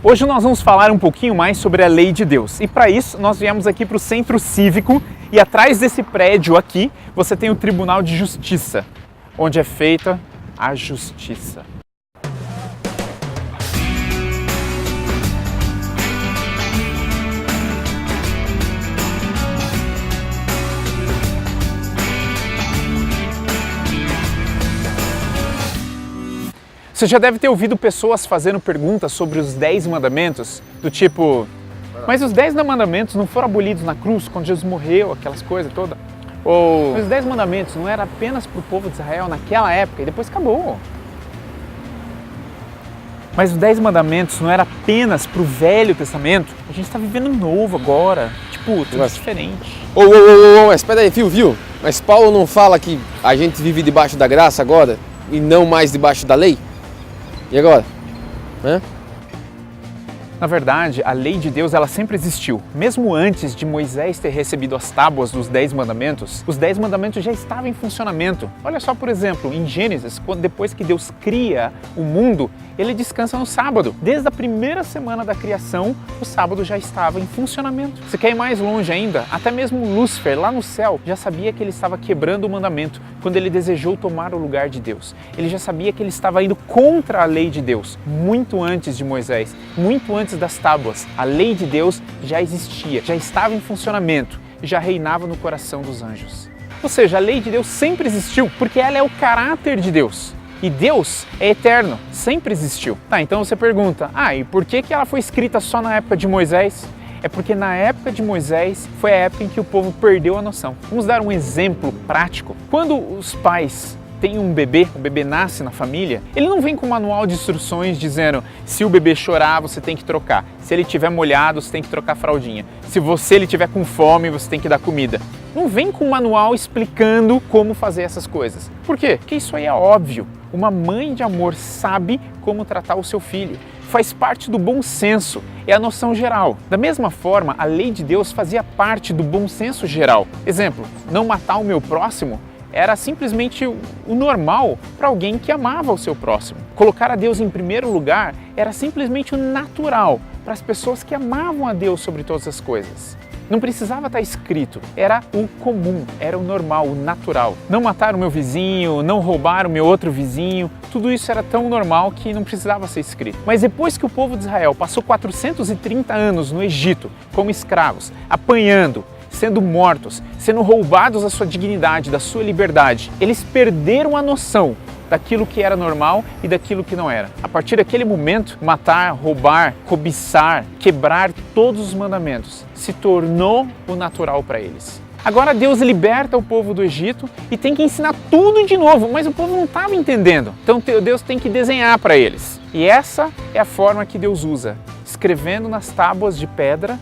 Hoje nós vamos falar um pouquinho mais sobre a lei de Deus. E para isso nós viemos aqui para o Centro Cívico e atrás desse prédio aqui você tem o Tribunal de Justiça, onde é feita a justiça. Você já deve ter ouvido pessoas fazendo perguntas sobre os 10 mandamentos, do tipo, mas os 10 mandamentos não foram abolidos na cruz, quando Jesus morreu, aquelas coisas todas? Ou, mas os 10 mandamentos não era apenas para o povo de Israel naquela época e depois acabou? Mas os 10 mandamentos não era apenas para o Velho Testamento? A gente está vivendo novo agora, tipo, tudo diferente. Mas espera aí, viu? Mas Paulo não fala que a gente vive debaixo da graça agora e não mais debaixo da lei? E agora? Na verdade, a lei de Deus ela sempre existiu. Mesmo antes de Moisés ter recebido as tábuas dos 10 mandamentos, os 10 mandamentos já estavam em funcionamento. Olha só, por exemplo, em Gênesis, depois que Deus cria o mundo, ele descansa no sábado. Desde a primeira semana da criação, o sábado já estava em funcionamento. Você quer ir mais longe ainda? Até mesmo Lúcifer, lá no céu, já sabia que ele estava quebrando o mandamento quando ele desejou tomar o lugar de Deus. Ele já sabia que ele estava indo contra a lei de Deus, muito antes de Moisés, muito antes das tábuas. A lei de Deus já existia, já estava em funcionamento e já reinava no coração dos anjos. Ou seja, a lei de Deus sempre existiu, porque ela é o caráter de Deus. E Deus é eterno, sempre existiu. Tá, então você pergunta, e por que ela foi escrita só na época de Moisés? É porque na época de Moisés foi a época em que o povo perdeu a noção. Vamos dar um exemplo prático. Quando os pais tem um bebê, o bebê nasce na família, ele não vem com um manual de instruções dizendo se o bebê chorar, você tem que trocar. Se ele estiver molhado, você tem que trocar a fraldinha. Se ele estiver com fome, você tem que dar comida. Não vem com um manual explicando como fazer essas coisas. Por quê? Porque isso aí é óbvio. Uma mãe de amor sabe como tratar o seu filho. Faz parte do bom senso, é a noção geral. Da mesma forma, a lei de Deus fazia parte do bom senso geral. Exemplo, não matar o meu próximo era simplesmente o normal para alguém que amava o seu próximo. Colocar a Deus em primeiro lugar era simplesmente o natural para as pessoas que amavam a Deus sobre todas as coisas. Não precisava estar escrito, era o comum, era o normal, o natural. Não matar o meu vizinho, não roubar o meu outro vizinho, tudo isso era tão normal que não precisava ser escrito. Mas depois que o povo de Israel passou 430 anos no Egito como escravos, apanhando, sendo mortos, sendo roubados da sua dignidade, da sua liberdade, eles perderam a noção daquilo que era normal e daquilo que não era. A partir daquele momento, matar, roubar, cobiçar, quebrar todos os mandamentos se tornou o natural para eles. Agora Deus liberta o povo do Egito e tem que ensinar tudo de novo, mas o povo não estava entendendo. Então Deus tem que desenhar para eles. E essa é a forma que Deus usa, escrevendo nas tábuas de pedra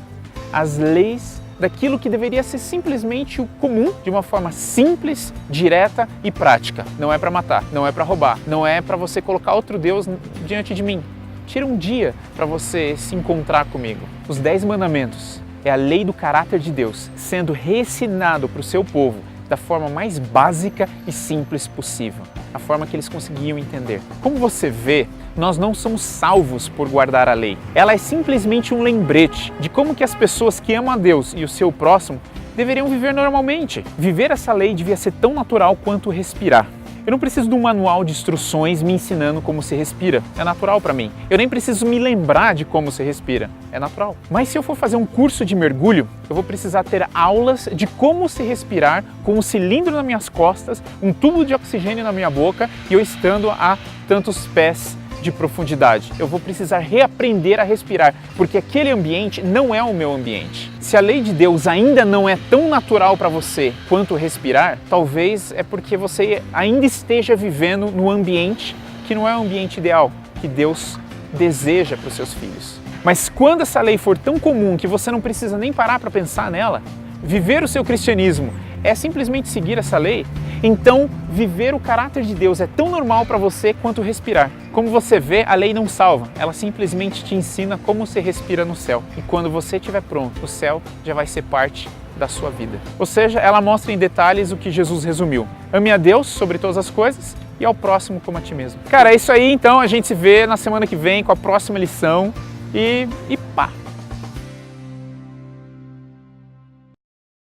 as leis daquilo que deveria ser simplesmente o comum, de uma forma simples, direta e prática. Não é para matar, não é para roubar, não é para você colocar outro Deus diante de mim. Tira um dia para você se encontrar comigo. Os 10 mandamentos é a lei do caráter de Deus sendo reensinado para o seu povo da forma mais básica e simples possível, a forma que eles conseguiam entender. Como você vê, nós não somos salvos por guardar a lei. Ela é simplesmente um lembrete de como que as pessoas que amam a Deus e o seu próximo deveriam viver normalmente. Viver essa lei devia ser tão natural quanto respirar. Eu não preciso de um manual de instruções me ensinando como se respira. É natural para mim. Eu nem preciso me lembrar de como se respira. É natural. Mas se eu for fazer um curso de mergulho, eu vou precisar ter aulas de como se respirar com um cilindro nas minhas costas, um tubo de oxigênio na minha boca e eu estando a tantos pés de profundidade. Eu vou precisar reaprender a respirar, porque aquele ambiente não é o meu ambiente. Se a lei de Deus ainda não é tão natural para você quanto respirar, talvez é porque você ainda esteja vivendo no ambiente que não é o ambiente ideal, que Deus deseja para os seus filhos. Mas quando essa lei for tão comum que você não precisa nem parar para pensar nela, viver o seu cristianismo é simplesmente seguir essa lei, então viver o caráter de Deus é tão normal para você quanto respirar. Como você vê, a lei não salva, ela simplesmente te ensina como se respira no céu. E quando você estiver pronto, o céu já vai ser parte da sua vida. Ou seja, ela mostra em detalhes o que Jesus resumiu. Ame a Deus sobre todas as coisas e ao próximo como a ti mesmo. Cara, é isso aí, então a gente se vê na semana que vem com a próxima lição. e pá.